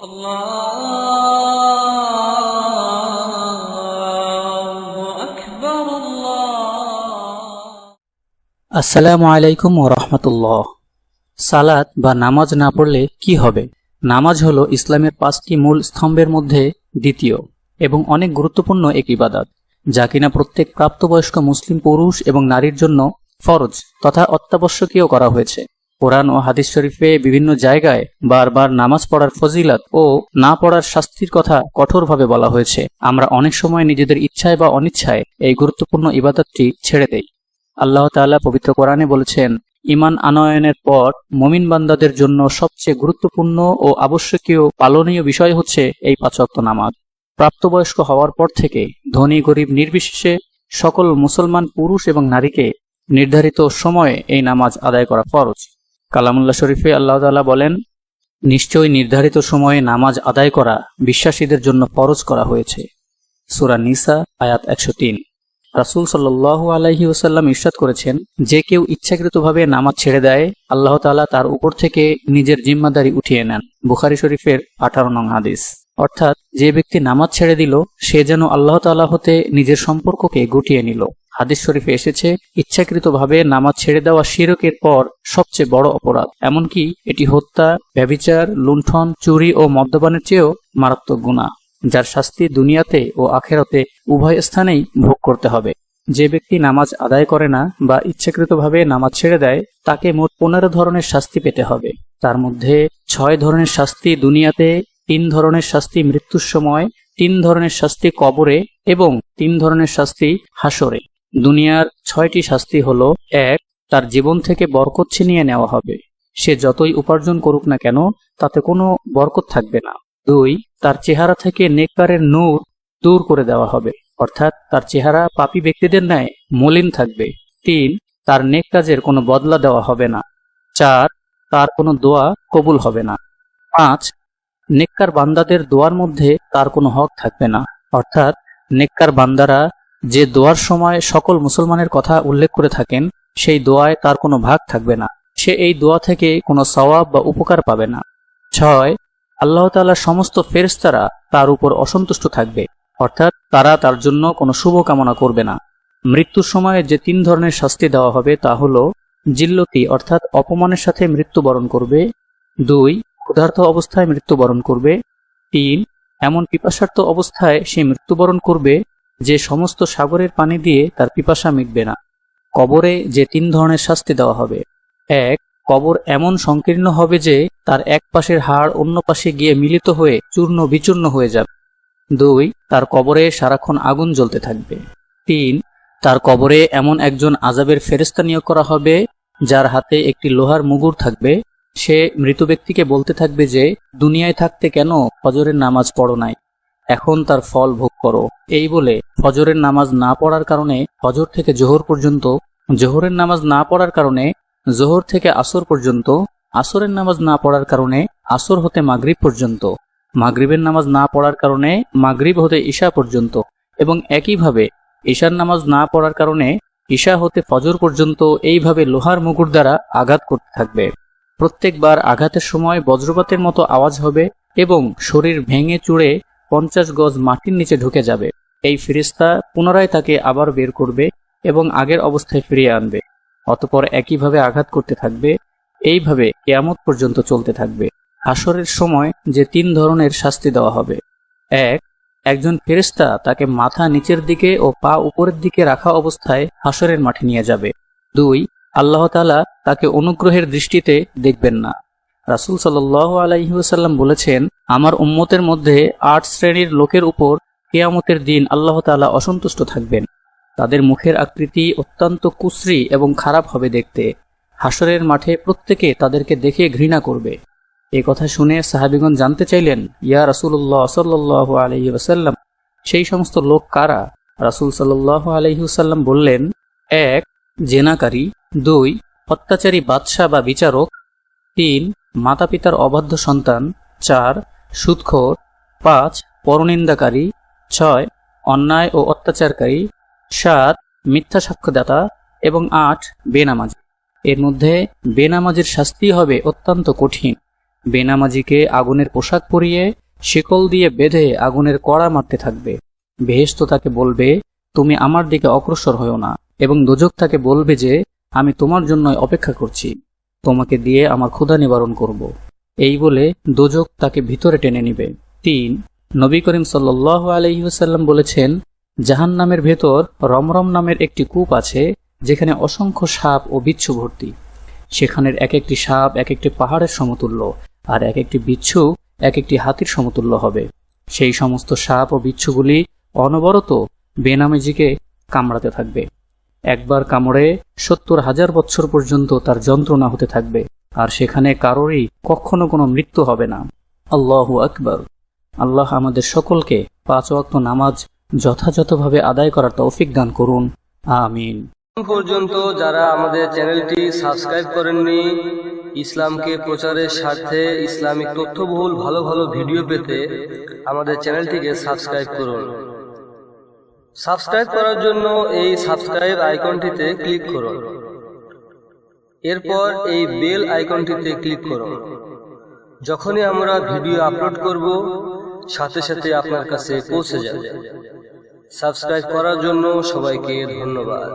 আল্লাহু আকবার আসসালামু আলাইকুম ওয়া রাহমাতুল্লাহ। সালাত বা নামাজ না পড়লে কি হবে? নামাজ হলো ইসলামের 5টি মূল স্তম্ভের মধ্যে দ্বিতীয় এবং অনেক গুরুত্বপূর্ণ এক ইবাদত, যা কিনা প্রত্যেক প্রাপ্তবয়স্ক মুসলিম পুরুষ এবং নারীর জন্য ফরজ তথা অত্যাবশ্যকীয় করা হয়েছে। কোরআন ও হাদিস শরীফে বিভিন্ন জায়গায় বারবার নামাজ পড়ার ফজিলত ও না পড়ার শাস্তির কথা কঠোরভাবে বলা হয়েছে। আমরা অনেক সময় নিজেদের ইচ্ছায় বা অনিচ্ছায় এই গুরুত্বপূর্ণ ইবাদতটি ছেড়ে দেই। আল্লাহ তাআলা পবিত্র কোরআনে বলেছেন, ঈমান আনয়নের পর মুমিন বান্দাদের জন্য সবচেয়ে গুরুত্বপূর্ণ ও আবশ্যকীয় পালনীয় বিষয় হচ্ছে এই 5 ওয়াক্ত নামাজ। প্রাপ্তবয়স্ক হওয়ার পর থেকে ধনী গরিব নির্বিশেষে সকল মুসলমান পুরুষ এবং নারীকে নির্ধারিত সময়ে এই নামাজ আদায় করা ফরজ। কালামুল্লাহ শরীফে আল্লাহ তাআলা বলেন, নিশ্চয়ই নির্ধারিত সময়ে নামাজ আদায় করা বিশ্বাসীদের জন্য ফরজ করা হয়েছে। সূরা নিসা আয়াত 103। রাসূল সাল্লাল্লাহু আলাইহি ওয়াসাল্লাম ইরশাদ করেছেন, যে কেউ ইচ্ছাকৃতভাবে নামাজ ছেড়ে দেয়, আল্লাহ তাআলা তার উপর থেকে নিজের জিম্মাদারি উঠিয়ে নেন। বুখারী শরীফের 18 নং হাদিস। অর্থাৎ যে ব্যক্তি নামাজ ছেড়ে দিল, সে যেন আল্লাহ তাআলা হতে নিজের সম্পর্ককে গুটিয়ে নিল। হাদিস শরীফে এসেছে, ইচ্ছাকৃতভাবে নামাজ ছেড়ে দেওয়া শিরকের পর সবচেয়ে বড় অপরাধ। এমনকি এটি হত্যা, ব্যভিচার, লুণ্ঠন, চুরি ও মদ্যপানের চেয়েও মারাত্মক গুনাহ, যার শাস্তি দুনিয়াতে ও আখেরাতে উভয় স্থানেই ভোগ করতে হবে। যে ব্যক্তি নামাজ আদায় করে না বা ইচ্ছাকৃতভাবে নামাজ ছেড়ে দেয়, তাকে মোট 15 ধরনের শাস্তি পেতে হবে। তার মধ্যে 6 ধরনের শাস্তি দুনিয়াতে, 3 ধরনের শাস্তি মৃত্যুর সময়, 3 ধরনের শাস্তি কবরে এবং 3 ধরনের শাস্তি হাসরে। দুনিয়ার 6টি শাস্তি হলো: 1. তার জীবন থেকে বরকত ছিনিয়ে নেওয়া হবে। সে যতই উপার্জন করুক না কেন, তাতে কোনো বরকত থাকবে না। 2. তার চেহারা থেকে নেককারের নূর দূর করে দেওয়া হবে, অর্থাৎ তার চেহারা পাপী ব্যক্তিদের ন্যায় মলিন থাকবে। 3. তার নেক কাজের কোনো বদলা দেওয়া হবে না। 4. তার কোনো দোয়া কবুল হবে না। 5. নেককার বান্দাদের দোয়ার মধ্যে তার কোনো হক থাকবে না, অর্থাৎ নেককার বান্দারা যে দোয়ার সময় সকল মুসলমানের কথা উল্লেখ করে থাকেন, সেই দোয়ায় তার কোনো ভাগ থাকবে না। সে এই দোয়া থেকে কোনো সওয়াব বা উপকার পাবে না। 6. আল্লাহ তাআলার সমস্ত ফেরেশতারা তার উপর অসন্তুষ্ট থাকবে, অর্থাৎ তারা তার জন্য কোনো শুভ কামনা করবে না। মৃত্যুর সময়ে যে 3 ধরনের শাস্তি দেওয়া হবে তা হলো: জিল্লতি অর্থাৎ অপমানের সাথে মৃত্যুবরণ করবে। 2. ক্ষুধার্ত অবস্থায় মৃত্যুবরণ করবে। 3. এমন পিপাসার্ত অবস্থায় সে মৃত্যুবরণ করবে যে সমস্ত সাগরের পানি দিয়ে তার পিপাসা মিটবে না। কবরে যে 3 ধরনের শাস্তি দেওয়া হবে: 1. কবর এমন সংকীর্ণ হবে যে তার এক পাশের হাড় অন্য পাশে গিয়ে মিলিত হয়ে চূর্ণ বিচূর্ণ হয়ে যাবে। 2. তার কবরে সারাক্ষণ আগুন জ্বলতে থাকবে। 3. তার কবরে এমন একজন আযাবের ফেরেশতা নিয়োগ করা হবে, যার হাতে একটি লোহার মুগুর থাকবে। সে মৃত ব্যক্তিকে বলতে থাকবে যে, দুনিয়ায় থাকতে কেন ফজরের নামাজ পড়ো নাই, এখন তার ফল ভোগ করো। এই বলে ফজরের নামাজ না পড়ার কারণে ফজর থেকে জোহর পর্যন্ত, জোহরের নামাজ না পড়ার কারণে জোহর থেকে আসর পর্যন্ত, আসরের নামাজ না পড়ার কারণে আসর হতে মাগরিব পর্যন্ত, মাগরিবের নামাজ না পড়ার কারণে মাগরিব হতে ঈশা পর্যন্ত এবং একইভাবে ঈশার নামাজ না পড়ার কারণে ঈশা হতে ফজর পর্যন্ত এইভাবে লোহার মুগুর দ্বারা আঘাত করতে থাকবে। প্রত্যেকবার আঘাতের সময় বজ্রপাতের মতো আওয়াজ হবে এবং শরীর ভেঙে চুড়ে 50 গজ মাটির নিচে ঢুকে যাবে। এই ফেরেশতা পুনরায় তাকে আবার বের করবে এবং আগের অবস্থায় ফিরিয়ে আনবে। অতঃপর একইভাবে আঘাত করতে থাকবে। এইভাবে কিয়ামত পর্যন্ত চলতে থাকবে। হাসরের সময় যে 3 ধরনের শাস্তি দেওয়া হবে: 1. একজন ফেরেশতা তাকে মাথা নিচের দিকে ও পা উপরের দিকে রাখা অবস্থায় হাসরের মাঠে নিয়ে যাবে। 2. আল্লাহ তাআলা তাকে অনুগ্রহের দৃষ্টিতে দেখবেন না। রাসূল সাল্লাল্লাহু আলাইহি ওয়াসাল্লাম বলেছেন, আমার উম্মতের মধ্যে 8 শ্রেণীর লোকের উপর কিয়ামতের দিন আল্লাহ তাআলা অসন্তুষ্ট থাকবেন। তাদের মুখের আকৃতি অত্যন্ত কুশ্রী এবং খারাপ হবে দেখতে। হাসরের মাঠে প্রত্যেকে তাদেরকে দেখে ঘৃণা করবে। এই কথা শুনে সাহাবীগণ জানতে চাইলেন, ইয়া রাসূলুল্লাহ সাল্লাল্লাহু আলাইহি ওয়াসাল্লাম, সেই সমস্ত লোক কারা? রাসূল সাল্লাল্লাহু আলাইহি ওয়াসাল্লাম বললেন, 1. জেনাকারী, 2. অত্যাচারী বাদশা বা বিচারক, 3. মাতা পিতার অবাধ্য সন্তান, 4. সুদখোর, 5. পরনিন্দাকারী, 6. অন্যায় ও অত্যাচারকারী, 7. মিথ্যা সাক্ষ্যদাতা এবং 8. বেনামাজি। এর মধ্যে বেনামাজির শাস্তি হবে অত্যন্ত কঠিন। বেনামাজিকে আগুনের পোশাক পরিয়ে শিকল দিয়ে বেঁধে আগুনের কড়া মারতে থাকবে। বেহেশত তাকে বলবে, তুমি আমার দিকে অগ্রসর হও না, এবং দোজখ তাকে বলবে যে, আমি তোমার জন্যই অপেক্ষা করছি, তোমাকে দিয়ে আমার ক্ষুধা নিবারণ করব। এই বলে দোজখ তাকে ভিতরে টেনে নিবে। 3. নবী করিম সাল্লাল্লাহু আলাইহি ওয়াসাল্লাম বলেছেন, জাহান্নামের ভেতর রমরম নামের একটি কূপ আছে, যেখানে অসংখ্য সাপ ও বিচ্ছু ভর্তি। সেখানের এক একটি সাপ এক একটি পাহাড়ের সমতুল্য, আর এক একটি বিচ্ছু এক একটি হাতির সমতুল্য হবে। সেই সমস্ত সাপ ও বিচ্ছুগুলি অনবরত বেনামাজিকে কামড়াতে থাকবে। একবার কামড়ে 70,000 বছর পর্যন্ত তার যন্ত্রণা হতে থাকবে, আর সেখানে কারোরই কখনো কোনো মৃত্যু হবে না। আল্লাহু আকবার। আল্লাহ আমাদের সকলকে 5 ওয়াক্ত নামাজ যথাযথভাবে আদায় করার তৌফিক দান করুন। আমিন। এখন পর্যন্ত যারা আমাদের চ্যানেলটি সাবস্ক্রাইব করেননি, ইসলামকে প্রচারের স্বার্থে ইসলামিক তথ্যবহুল ভালো ভালো ভিডিও পেতে আমাদের চ্যানেলটিকে সাবস্ক্রাইব করুন। সাবস্ক্রাইব করার জন্য এই সাবস্ক্রাইব আইকনটিতে ক্লিক করুন। এরপর এই বেল আইকনটিতে ক্লিক করুন। যখনই আমরা ভিডিও আপলোড করব, সাথে সাথে আপনার কাছে পৌঁছে যাবে। সাবস্ক্রাইব করার জন্য সবাইকে ধন্যবাদ।